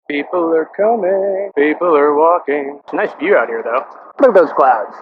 People are coming. People are walking. It's a nice view out here, though. Look at those clouds.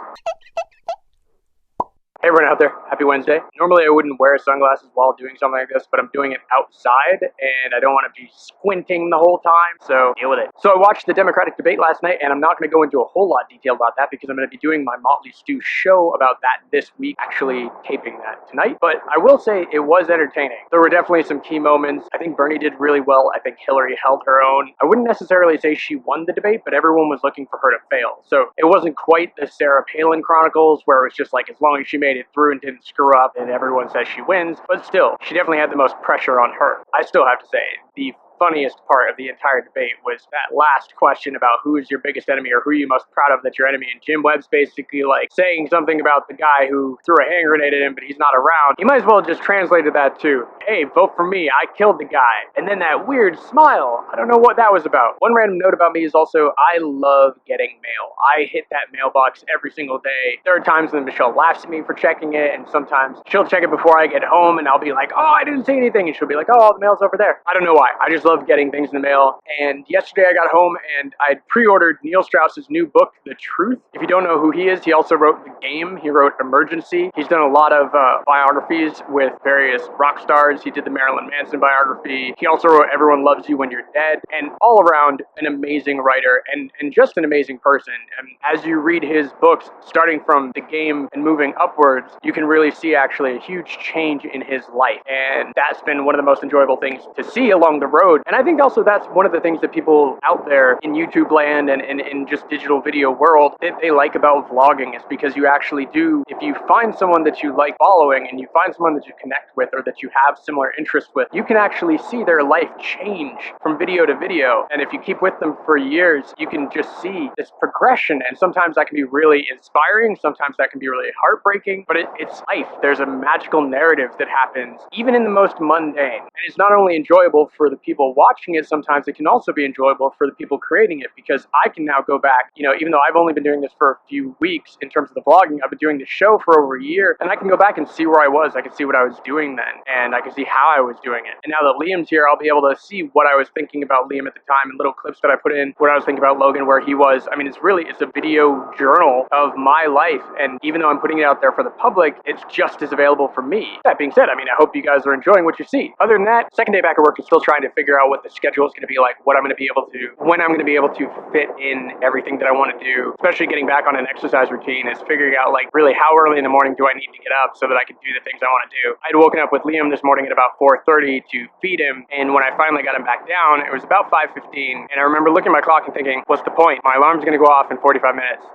Hey everyone out there, happy Wednesday. Normally I wouldn't wear sunglasses while doing something like this, but I'm doing it outside and I don't want to be squinting the whole time, so deal with it. So I watched the Democratic debate last night and I'm not going to go into a whole lot of detail about that because I'm going to be doing my Motley Stew show about that this week, actually taping that tonight. But I will say it was entertaining. There were definitely some key moments. I think Bernie did really well. I think Hillary held her own. I wouldn't necessarily say she won the debate, but everyone was looking for her to fail. So it wasn't quite the Sarah Palin Chronicles where it was just like as long as she made it through and didn't screw up and everyone says she wins, but still, she definitely had the most pressure on her. I still have to say, the funniest part of the entire debate was that last question about who is your biggest enemy or who are you most proud of that's your enemy, and Jim Webb's basically like saying something about the guy who threw a hand grenade at him but he's not around. You might as well just translated that to, hey, vote for me, I killed the guy. And then that weird smile, I don't know what that was about. One random note about me is also I love getting mail. I hit that mailbox every single day. There are times when Michelle laughs at me for checking it, and sometimes she'll check it before I get home and I'll be like, oh, I didn't see anything, and she'll be like, oh, the mail's over there. I don't know why, I just love getting things in the mail. And yesterday I got home and I'd pre-ordered Neil Strauss's new book, The Truth. If you don't know who he is, he also wrote The Game. He wrote Emergency. He's done a lot of biographies with various rock stars. He did the Marilyn Manson biography. He also wrote Everyone Loves You When You're Dead. And all around an amazing writer and just an amazing person. And as you read his books, starting from The Game and moving upwards, you can really see actually a huge change in his life. And that's been one of the most enjoyable things to see along the road. And I think also that's one of the things that people out there in YouTube land and in just digital video world that they like about vlogging is because you actually do, if you find someone that you like following and you find someone that you connect with or that you have similar interests with, you can actually see their life change from video to video. And if you keep with them for years, you can just see this progression. And sometimes that can be really inspiring, sometimes that can be really heartbreaking, but it's life. There's a magical narrative that happens even in the most mundane. And it's not only enjoyable for the people watching it, sometimes it can also be enjoyable for the people creating it, because I can now go back, you know, even though I've only been doing this for a few weeks in terms of the vlogging, I've been doing the show for over a year, and I can go back and see where I was. I can see what I was doing then, and I can see how I was doing it. And now that Liam's here, I'll be able to see what I was thinking about Liam at the time and little clips that I put in, what I was thinking about Logan, where he was. I mean, it's a video journal of my life, and even though I'm putting it out there for the public, it's just as available for me. That being said, I mean, I hope you guys are enjoying what you see. Other than that, second day back at work is still trying to figure out what the schedule is going to be like, what I'm going to be able to, when I'm going to be able to fit in everything that I want to do, especially getting back on an exercise routine, is figuring out like really how early in the morning do I need to get up so that I can do the things I want to do. I'd woken up with Liam this morning at about 4:30 to feed him, and when I finally got him back down, it was about 5:15, and I remember looking at my clock and thinking, what's the point? My alarm's going to go off in 45 minutes.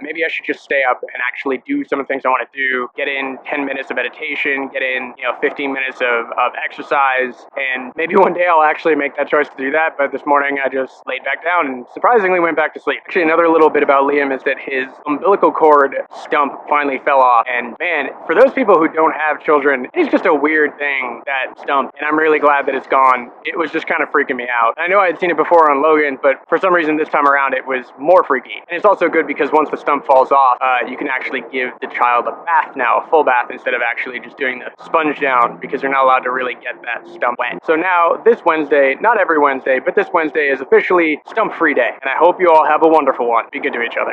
Maybe I should just stay up and actually do some of the things I want to do, get in 10 minutes of meditation, get in, 15 minutes of exercise, and maybe one day I'll actually make that choice to do that. But this morning I just laid back down and surprisingly went back to sleep. Actually, another little bit about Liam is that his umbilical cord stump finally fell off, and man, for those people who don't have children, it's just a weird thing, that stump, and I'm really glad that it's gone. It was just kind of freaking me out. I know I had seen it before on Logan, but for some reason this time around it was more freaky. And it's also good because once the stump falls off, you can actually give the child a bath now, a full bath, instead of actually just doing the sponge down, because you're not allowed to really get that stump wet. So now this Wednesday, not every Wednesday, but this Wednesday is officially stump free day, and I hope you all have a wonderful one. Be good to each other.